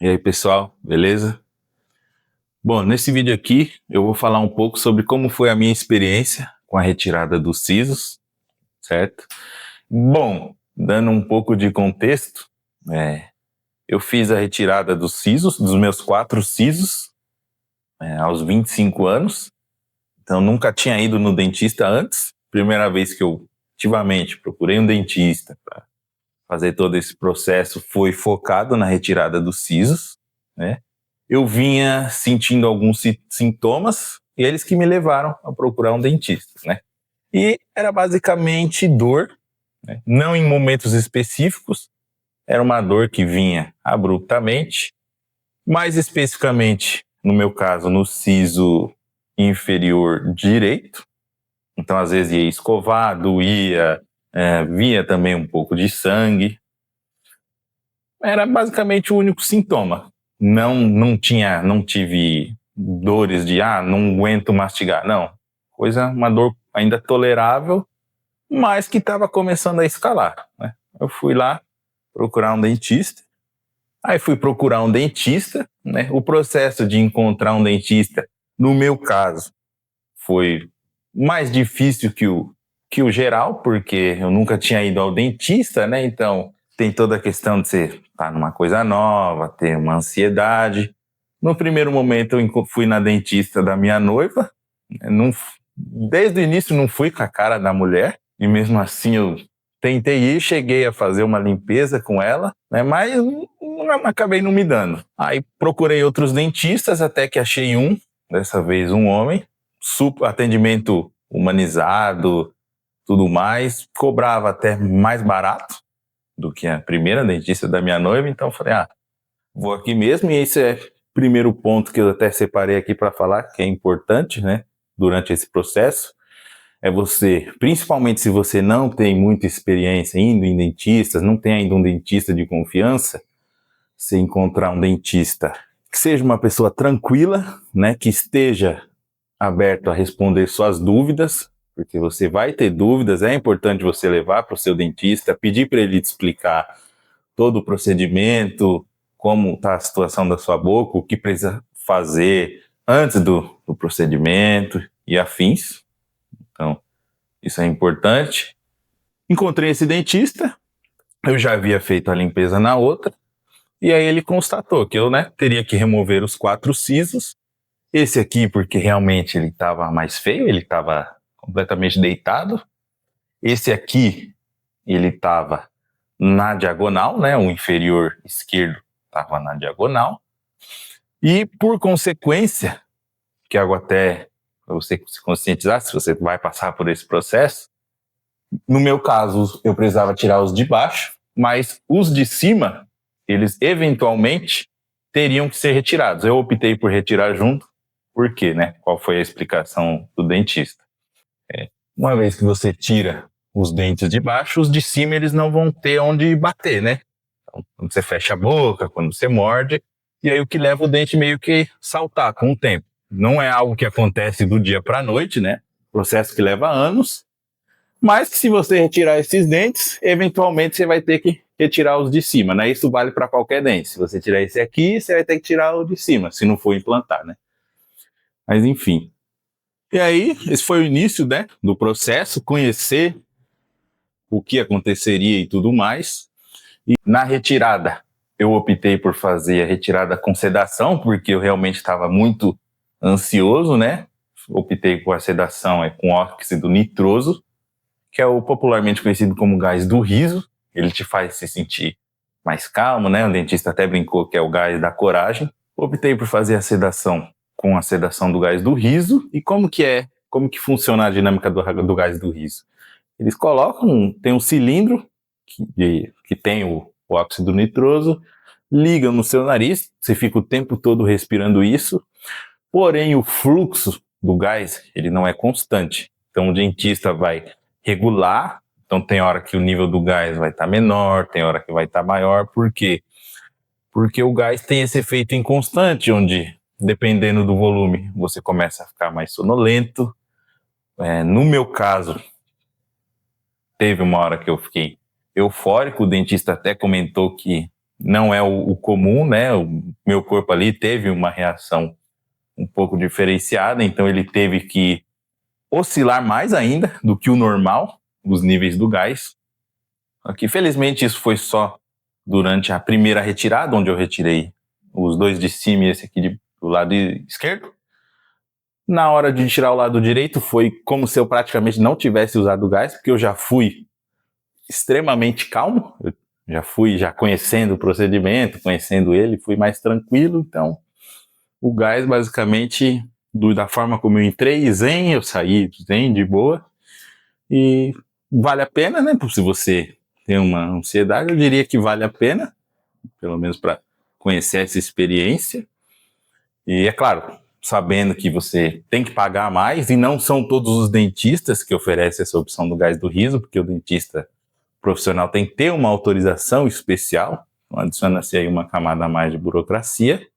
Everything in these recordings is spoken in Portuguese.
E aí, pessoal, beleza? Bom, nesse vídeo aqui eu vou falar um pouco sobre como foi a minha experiência com a retirada dos sisos, certo? Bom, dando um pouco de contexto, eu fiz a retirada dos sisos, dos meus 4 sisos, aos 25 anos. Então, nunca tinha ido no dentista antes. Primeira vez que eu ativamente procurei um dentista para fazer todo esse processo foi focado na retirada dos sisos, né? Eu vinha sentindo alguns sintomas e eles que me levaram a procurar um dentista, né? E era basicamente dor, né? Não em momentos específicos, era uma dor que vinha abruptamente, mais especificamente, no meu caso, no siso inferior direito. Então, às vezes ia escovar, doía, via também um pouco de sangue. Era basicamente o único sintoma. Não tive dores de não aguento mastigar, não. Uma dor ainda tolerável, mas que estava começando a escalar, né? Eu fui lá procurar um dentista. Aí fui procurar um dentista, né? O processo de encontrar um dentista, no meu caso, foi mais difícil que o geral, porque eu nunca tinha ido ao dentista, né? Então tem toda a questão de você estar numa coisa nova, ter uma ansiedade. No primeiro momento eu fui na dentista da minha noiva, não, desde o início não fui com a cara da mulher, e mesmo assim eu tentei ir, cheguei a fazer uma limpeza com ela, né, mas acabei não me dando. Aí procurei outros dentistas até que achei um, dessa vez um homem, super atendimento humanizado, tudo mais, cobrava até mais barato do que a primeira dentista da minha noiva, então eu falei, vou aqui mesmo, e esse é o primeiro ponto que eu até separei aqui para falar, que é importante, né, durante esse processo, é você, principalmente se você não tem muita experiência indo em dentistas, não tem ainda um dentista de confiança, você encontrar um dentista que seja uma pessoa tranquila, né, que esteja aberto a responder suas dúvidas, porque você vai ter dúvidas, é importante você levar para o seu dentista, pedir para ele te explicar todo o procedimento, como está a situação da sua boca, o que precisa fazer antes do procedimento e afins. Então, isso é importante. Encontrei esse dentista, eu já havia feito a limpeza na outra, e aí ele constatou que eu, teria que remover os 4 sisos. Esse aqui, porque realmente ele estava mais feio, ele estava completamente deitado. Esse aqui, ele estava na diagonal, né? O inferior esquerdo estava na diagonal. E, por consequência, que eu até para você se conscientizar, se você vai passar por esse processo, no meu caso, eu precisava tirar os de baixo, mas os de cima, eles eventualmente teriam que ser retirados. Eu optei por retirar junto, por quê, né? Qual foi a explicação do dentista? Uma vez que você tira os dentes de baixo, os de cima eles não vão ter onde bater, né? Então, quando você fecha a boca, quando você morde, e aí o que leva o dente meio que saltar com o tempo. Não é algo que acontece do dia para a noite, né? Processo que leva anos, mas que se você retirar esses dentes, eventualmente você vai ter que retirar os de cima, né? Isso vale para qualquer dente. Se você tirar esse aqui, você vai ter que tirar o de cima, se não for implantar, né? Mas enfim. E aí, esse foi o início, né, do processo, conhecer o que aconteceria e tudo mais. E na retirada, eu optei por fazer a retirada com sedação, porque eu realmente estava muito ansioso, né? Optei por a sedação com óxido nitroso, que é o popularmente conhecido como gás do riso. Ele te faz se sentir mais calmo, né? O dentista até brincou que é o gás da coragem. Optei por fazer a sedação com a sedação do gás do riso. E como que funciona a dinâmica do gás do riso? Eles colocam, tem um cilindro que tem o óxido nitroso, ligam no seu nariz, você fica o tempo todo respirando isso, porém o fluxo do gás, ele não é constante. Então o dentista vai regular, então tem hora que o nível do gás vai estar menor, tem hora que vai estar maior, por quê? Porque o gás tem esse efeito inconstante, onde, dependendo do volume, você começa a ficar mais sonolento. No meu caso, teve uma hora que eu fiquei eufórico, o dentista até comentou que não é o comum, né? O meu corpo ali teve uma reação um pouco diferenciada, então ele teve que oscilar mais ainda do que o normal, os níveis do gás. Aqui, felizmente, isso foi só durante a primeira retirada, onde eu retirei os dois de cima e esse aqui do lado esquerdo. Na hora de tirar o lado direito, foi como se eu praticamente não tivesse usado o gás, porque eu já fui extremamente calmo, eu já fui conhecendo o procedimento, conhecendo ele, fui mais tranquilo, então o gás basicamente, da forma como eu entrei, zen, eu saí zen, de boa, e vale a pena, né, se você tem uma ansiedade, eu diria que vale a pena, pelo menos para conhecer essa experiência, e é claro, sabendo que você tem que pagar mais, e não são todos os dentistas que oferecem essa opção do gás do riso, porque o dentista profissional tem que ter uma autorização especial, então adiciona-se aí uma camada a mais de burocracia.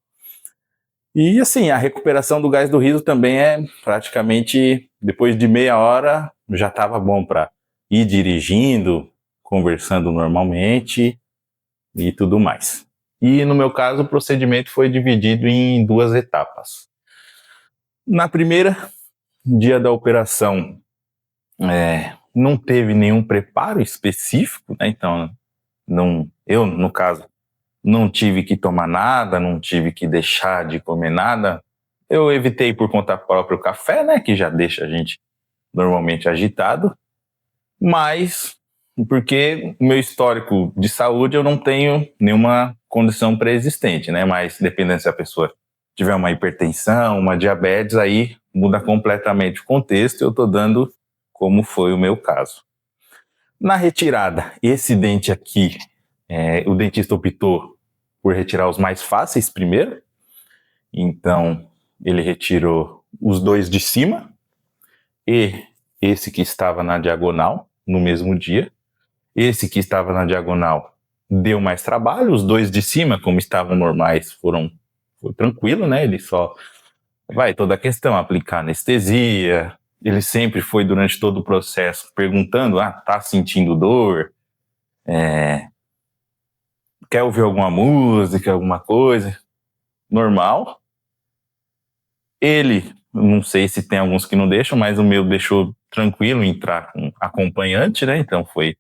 E assim, a recuperação do gás do riso também é praticamente, depois de meia hora, já estava bom para ir dirigindo, conversando normalmente e tudo mais. E no meu caso, o procedimento foi dividido em 2 etapas. Na primeira, dia da operação, não teve nenhum preparo específico, né? Então, eu, no caso, não tive que tomar nada, não tive que deixar de comer nada. Eu evitei por conta própria o café, né, que já deixa a gente normalmente agitado, mas porque o meu histórico de saúde eu não tenho nenhuma condição pré-existente, né, mas dependendo se a pessoa tiver uma hipertensão, uma diabetes, aí muda completamente o contexto, eu estou dando como foi o meu caso. Na retirada, esse dente aqui, o dentista optou por retirar os mais fáceis primeiro, então ele retirou os 2 de cima e esse que estava na diagonal no mesmo dia. Esse que estava na diagonal deu mais trabalho, os 2 de cima, como estavam normais, foi tranquilo, né? Ele só vai toda a questão, aplicar anestesia. Ele sempre foi, durante todo o processo, perguntando, tá sentindo dor? Quer ouvir alguma música, alguma coisa? Normal. Ele, não sei se tem alguns que não deixam, mas o meu deixou tranquilo entrar com acompanhante, né? Então foi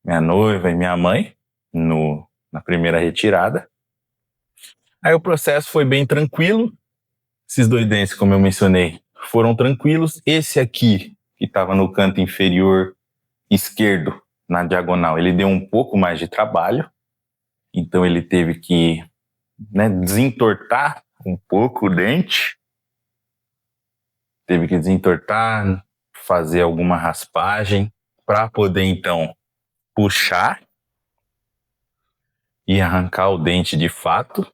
minha noiva e minha mãe na primeira retirada. Aí o processo foi bem tranquilo. Esses 2 dentes, como eu mencionei, foram tranquilos. Esse aqui, que estava no canto inferior esquerdo, na diagonal, ele deu um pouco mais de trabalho. Então ele teve que, né, desentortar um pouco o dente. Teve que desentortar, fazer alguma raspagem para poder então puxar e arrancar o dente de fato.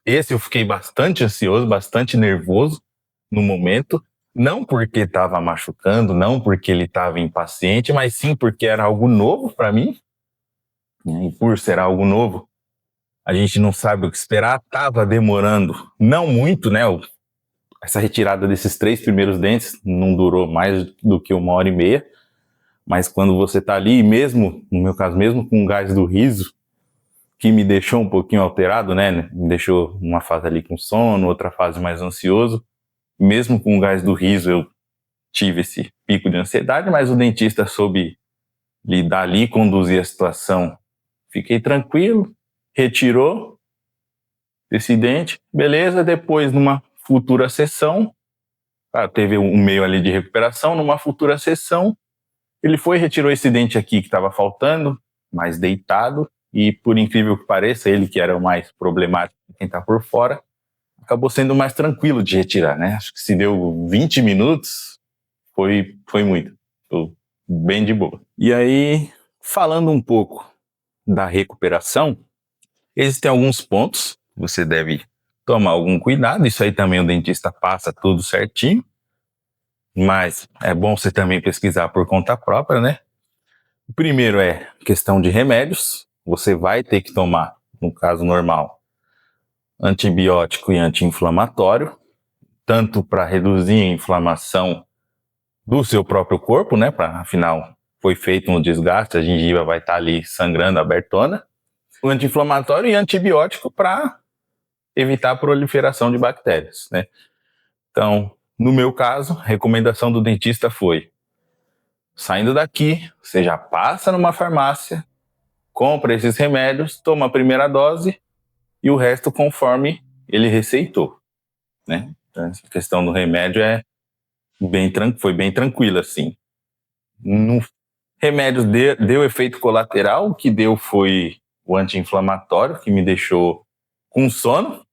Esse eu fiquei bastante ansioso, bastante nervoso no momento, não porque estava machucando, não porque ele estava impaciente, mas sim porque era algo novo para mim. E por ser algo novo, a gente não sabe o que esperar. Estava demorando, não muito, né? Essa retirada desses 3 primeiros dentes não durou mais do que 1h30, mas quando você está ali, mesmo, no meu caso, mesmo com o gás do riso, que me deixou um pouquinho alterado, né, me deixou uma fase ali com sono, outra fase mais ansioso, mesmo com o gás do riso eu tive esse pico de ansiedade, mas o dentista soube lidar ali, conduzir a situação. Fiquei tranquilo, retirou esse dente, beleza, depois numa futura sessão, teve um meio ali de recuperação, numa futura sessão, ele retirou esse dente aqui que estava faltando, mais deitado, e por incrível que pareça, ele que era o mais problemático, quem está por fora, acabou sendo mais tranquilo de retirar, né? Acho que se deu 20 minutos, foi muito, tô bem de boa. E aí, falando um pouco da recuperação, existem alguns pontos que você deve tomar algum cuidado, isso aí também o dentista passa tudo certinho, mas é bom você também pesquisar por conta própria, né? O primeiro é questão de remédios, você vai ter que tomar, no caso normal, antibiótico e anti-inflamatório, tanto para reduzir a inflamação do seu próprio corpo, né? Afinal, foi feito um desgaste, a gengiva vai estar ali sangrando abertona, o anti-inflamatório e antibiótico para evitar a proliferação de bactérias, né? Então, no meu caso, a recomendação do dentista foi: saindo daqui, você já passa numa farmácia, compra esses remédios, toma a primeira dose e o resto conforme ele receitou, né? Então, essa questão do remédio foi bem tranquila, assim. No remédio deu efeito colateral, o que deu foi o anti-inflamatório, que me deixou com sono.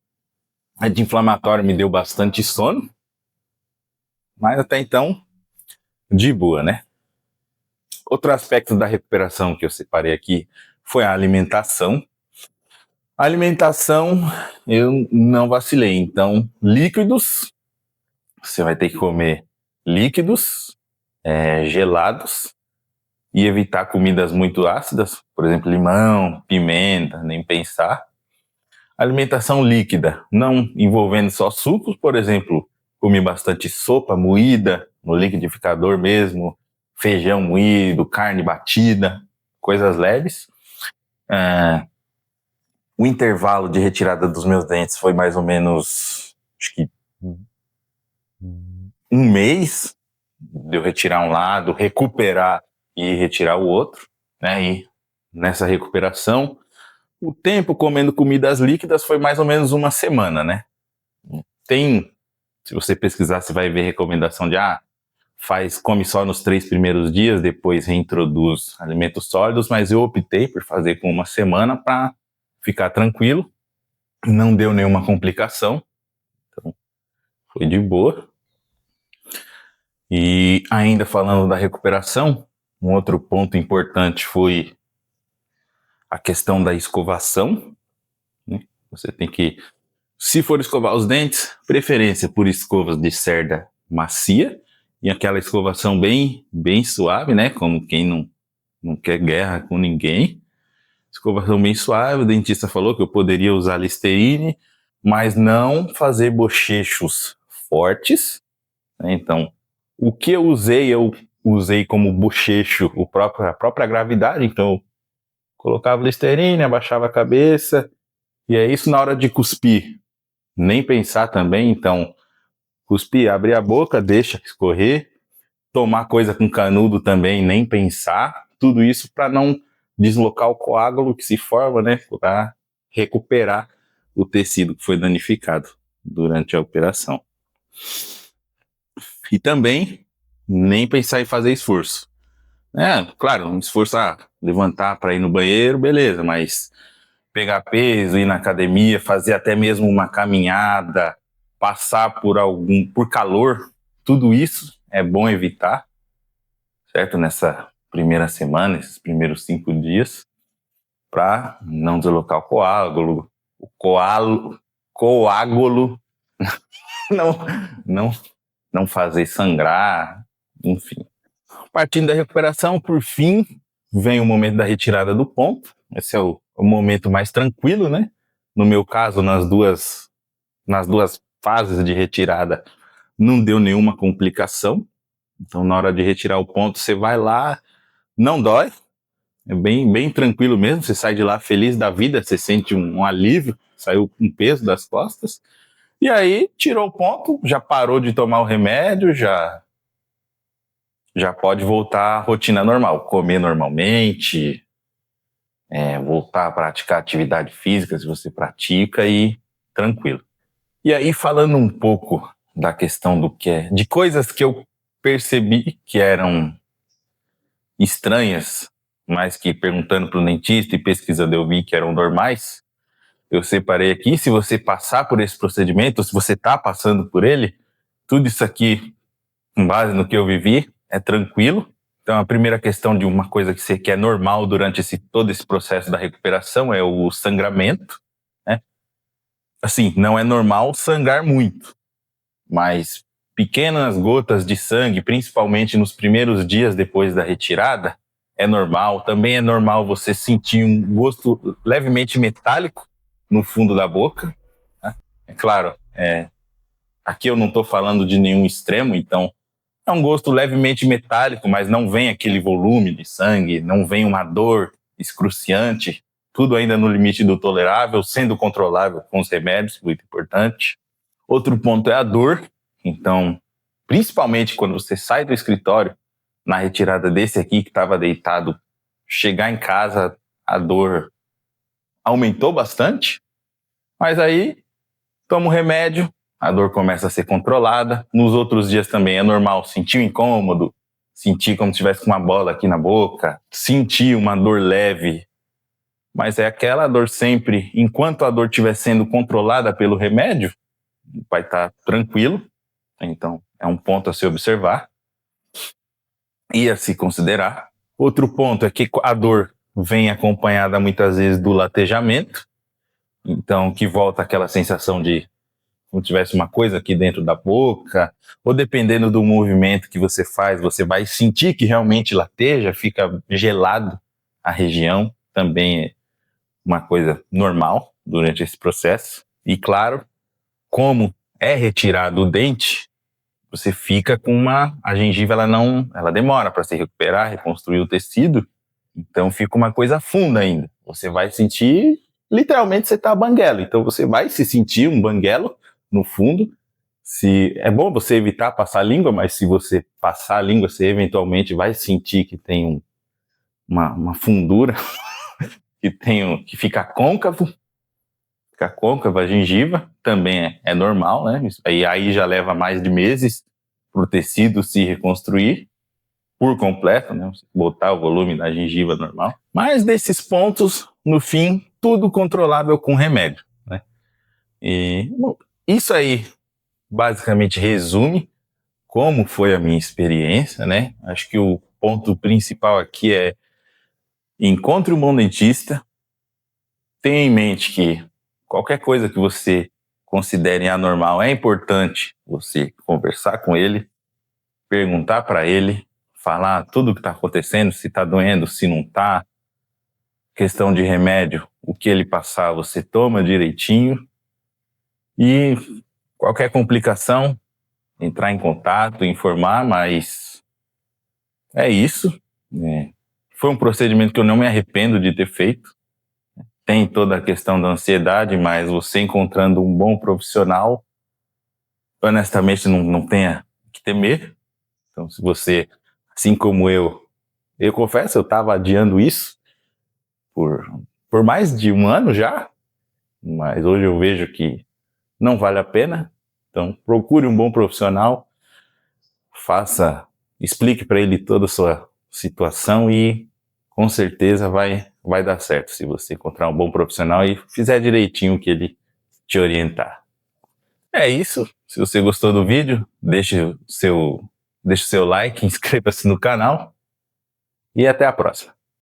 O anti-inflamatório me deu bastante sono, mas até então, de boa, né? Outro aspecto da recuperação que eu separei aqui foi a alimentação. A alimentação, eu não vacilei. Então, líquidos, você vai ter que comer líquidos, gelados, e evitar comidas muito ácidas, por exemplo, limão, pimenta, nem pensar. Alimentação líquida, não envolvendo só sucos, por exemplo, comi bastante sopa moída, no liquidificador mesmo, feijão moído, carne batida, coisas leves. O intervalo de retirada dos meus dentes foi mais ou menos, acho que 1 mês, de eu retirar um lado, recuperar e retirar o outro, né? E nessa recuperação, o tempo comendo comidas líquidas foi mais ou menos 1 semana, né? Se você pesquisar, você vai ver recomendação de come só nos 3 primeiros dias, depois reintroduz alimentos sólidos, mas eu optei por fazer com 1 semana para ficar tranquilo, não deu nenhuma complicação, então foi de boa. E ainda falando da recuperação, um outro ponto importante foi a questão da escovação, né? Você tem que, se for escovar os dentes, preferência por escovas de cerda macia e aquela escovação bem suave, né? Como quem não quer guerra com ninguém. Escovação bem suave, o dentista falou que eu poderia usar Listerine, mas não fazer bochechos fortes, né? Então, o que eu usei como bochecho a própria gravidade, então eu colocava Listerine, abaixava a cabeça, e é isso na hora de cuspir. Nem pensar também, então, cuspir, abrir a boca, deixa escorrer, tomar coisa com canudo também, nem pensar, tudo isso para não deslocar o coágulo que se forma, né, para recuperar o tecido que foi danificado durante a operação. E também, nem pensar em fazer esforço. Claro, um esforço, levantar para ir no banheiro, beleza, mas pegar peso, ir na academia, fazer até mesmo uma caminhada, passar por calor, tudo isso é bom evitar, certo? Nessa primeira semana, esses primeiros 5 dias, para não deslocar o coágulo, não fazer sangrar, enfim. Partindo da recuperação, por fim, vem o momento da retirada do ponto. Esse é o momento mais tranquilo, né? No meu caso, nas duas fases de retirada, não deu nenhuma complicação. Então, na hora de retirar o ponto, você vai lá, não dói, é bem tranquilo mesmo. Você sai de lá feliz da vida, você sente um alívio, saiu um peso das costas. E aí, tirou o ponto, já parou de tomar o remédio, já pode voltar à rotina normal, comer normalmente, voltar a praticar atividade física, se você pratica, e tranquilo. E aí, falando um pouco da questão de coisas que eu percebi que eram estranhas, mas que perguntando para o dentista e pesquisando eu vi que eram normais, eu separei aqui. Se você passar por esse procedimento, ou se você está passando por ele, tudo isso aqui, com base no que eu vivi, é tranquilo. Então, a primeira questão de uma coisa que é normal durante todo esse processo da recuperação é o sangramento, né? Assim, não é normal sangrar muito, mas pequenas gotas de sangue, principalmente nos primeiros dias depois da retirada, é normal. Também é normal você sentir um gosto levemente metálico no fundo da boca, né? É claro, aqui eu não estou falando de nenhum extremo, então é um gosto levemente metálico, mas não vem aquele volume de sangue, não vem uma dor excruciante. tudo ainda no limite do tolerável, sendo controlável com os remédios, muito importante. Outro ponto é a dor. Então, principalmente quando você sai do escritório, na retirada desse aqui que estava deitado, chegar em casa, a dor aumentou bastante, mas aí toma o remédio, a dor começa a ser controlada. Nos outros dias também é normal sentir um incômodo, sentir como se tivesse uma bola aqui na boca, sentir uma dor leve, mas é aquela dor sempre, enquanto a dor estiver sendo controlada pelo remédio, vai estar tranquilo. Então é um ponto a se observar e a se considerar. Outro ponto é que a dor vem acompanhada muitas vezes do latejamento, então que volta aquela sensação de como tivesse uma coisa aqui dentro da boca, ou dependendo do movimento que você faz, você vai sentir que realmente lateja, fica gelado a região, também é uma coisa normal durante esse processo. E claro, como é retirado o dente, você fica com a gengiva ela demora para se recuperar, reconstruir o tecido, então fica uma coisa funda ainda. Você vai sentir, literalmente você está banguelo, então você vai se sentir um banguelo no fundo. É bom você evitar passar a língua, mas se você passar a língua, você eventualmente vai sentir que tem uma fundura, que fica côncavo a gengiva, também é normal, né? Isso aí já leva mais de meses para o tecido se reconstruir por completo, né? Botar o volume da gengiva normal. Mas desses pontos, no fim, tudo controlável com remédio, né? E bom, isso aí basicamente resume como foi a minha experiência, né? Acho que o ponto principal aqui é: encontre um bom dentista, tenha em mente que qualquer coisa que você considere anormal, é importante você conversar com ele, perguntar para ele, falar tudo o que está acontecendo, se está doendo, se não está. Questão de remédio, o que ele passar, você toma direitinho. E qualquer complicação, entrar em contato, informar, mas é isso. Foi um procedimento que eu não me arrependo de ter feito. Tem toda a questão da ansiedade, mas você encontrando um bom profissional, honestamente, não tenha que temer. Então, se você, assim como eu confesso, eu estava adiando isso por mais de um ano já, mas hoje eu vejo que não vale a pena. Então, procure um bom profissional, explique para ele toda a sua situação e com certeza vai dar certo se você encontrar um bom profissional e fizer direitinho o que ele te orientar. É isso. Se você gostou do vídeo, deixe o seu like, inscreva-se no canal e até a próxima.